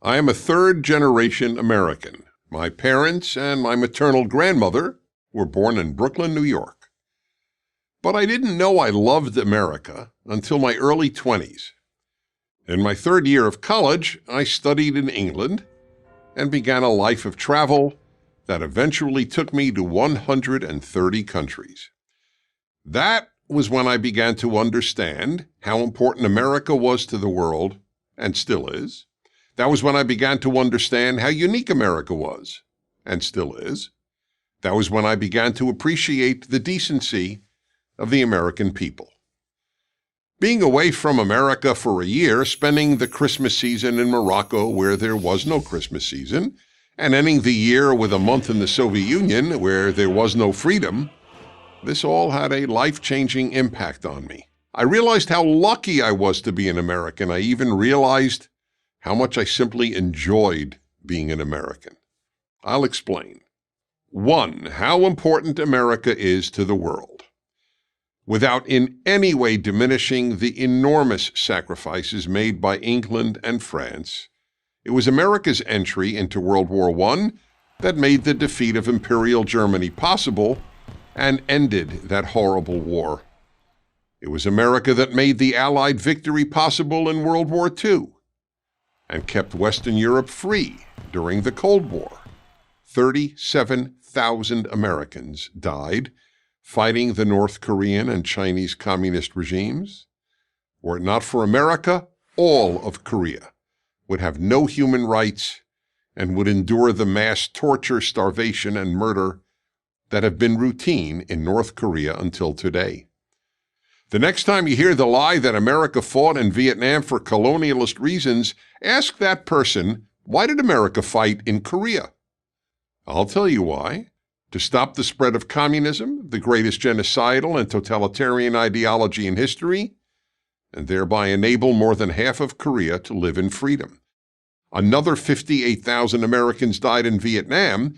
I am a third-generation American. My parents and my maternal grandmother were born in Brooklyn, New York. But I didn't know I loved America until my early 20s. In my third year of college, I studied in England and began a life of travel that eventually took me to 130 countries. That was when I began to understand how important America was to the world, and still is. That was when I began to understand how unique America was, and still is. That was when I began to appreciate the decency of the American people. Being away from America for a year, spending the Christmas season in Morocco where there was no Christmas season, and ending the year with a month in the Soviet Union where there was no freedom, this all had a life-changing impact on me. I realized how lucky I was to be an American. I even realized how much I simply enjoyed being an American. I'll explain. 1. How important America is to the world. Without in any way diminishing the enormous sacrifices made by England and France, it was America's entry into World War I that made the defeat of Imperial Germany possible and ended that horrible war. It was America that made the Allied victory possible in World War II and kept Western Europe free during the Cold War. 37,000 Americans died fighting the North Korean and Chinese communist regimes. Were it not for America, all of Korea would have no human rights and would endure the mass torture, starvation, and murder that have been routine in North Korea until today. The next time you hear the lie that America fought in Vietnam for colonialist reasons, ask that person, why did America fight in Korea? I'll tell you why. To stop the spread of communism, the greatest genocidal and totalitarian ideology in history, and thereby enable more than half of Korea to live in freedom. Another 58,000 Americans died in Vietnam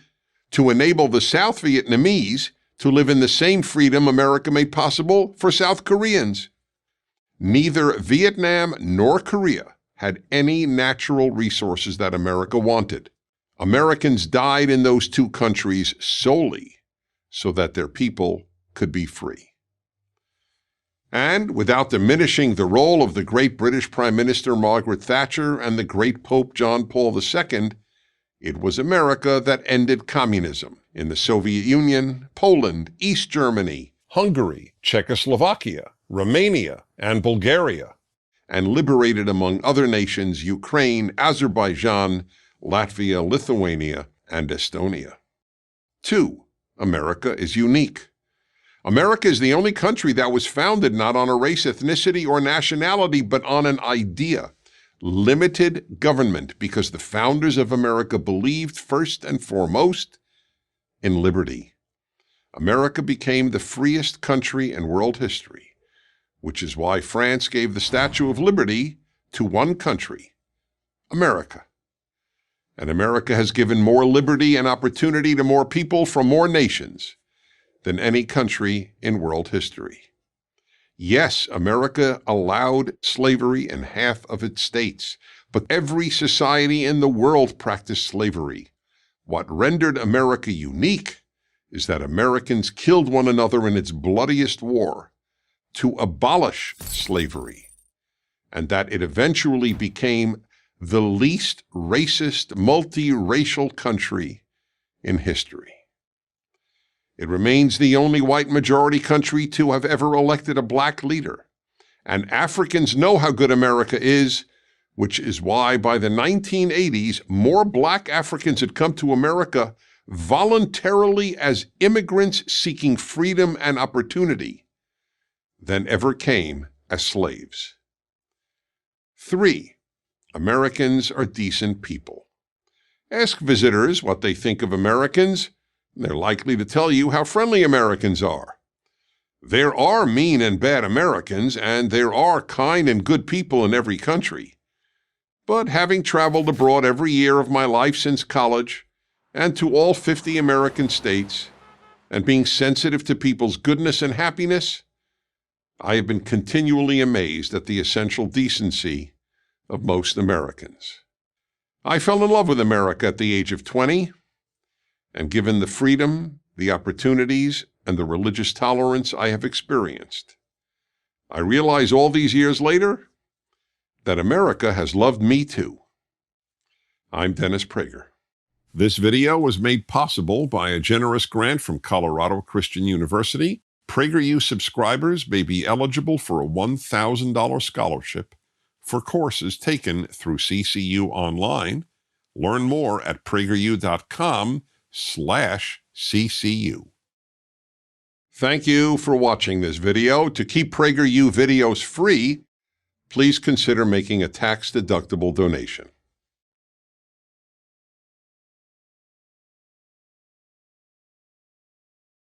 to enable the South Vietnamese to live in the same freedom America made possible for South Koreans. Neither Vietnam nor Korea had any natural resources that America wanted. Americans died in those two countries solely so that their people could be free. And without diminishing the role of the great British Prime Minister Margaret Thatcher and the great Pope John Paul II, it was America that ended communism in the Soviet Union, Poland, East Germany, Hungary, Czechoslovakia, Romania, and Bulgaria, and liberated, among other nations, Ukraine, Azerbaijan, Latvia, Lithuania, and Estonia. 2. America is unique. America is the only country that was founded not on a race, ethnicity, or nationality, but on an idea. Limited government, because the founders of America believed first and foremost in liberty. America became the freest country in world history, which is why France gave the Statue of Liberty to one country, America. And America has given more liberty and opportunity to more people from more nations than any country in world history. Yes, America allowed slavery in half of its states, but every society in the world practiced slavery. What rendered America unique is that Americans killed one another in its bloodiest war to abolish slavery, and that it eventually became the least racist, multiracial country in history. It remains the only white majority country to have ever elected a black leader. And Africans know how good America is, which is why by the 1980s, more black Africans had come to America voluntarily as immigrants seeking freedom and opportunity than ever came as slaves. 3. Americans are decent people. Ask visitors what they think of Americans. They're likely to tell you how friendly Americans are. There are mean and bad Americans, and there are kind and good people in every country. But having traveled abroad every year of my life since college, and to all 50 American states, and being sensitive to people's goodness and happiness, I have been continually amazed at the essential decency of most Americans. I fell in love with America at the age of 20, and given the freedom, the opportunities, and the religious tolerance I have experienced, I realize all these years later that America has loved me too. I'm Dennis Prager. This video was made possible by a generous grant from Colorado Christian University. PragerU subscribers may be eligible for a $1,000 scholarship for courses taken through CCU Online. Learn more at prageru.com/CCU. Thank you for watching this video. To keep PragerU videos free, please consider making a tax-deductible donation.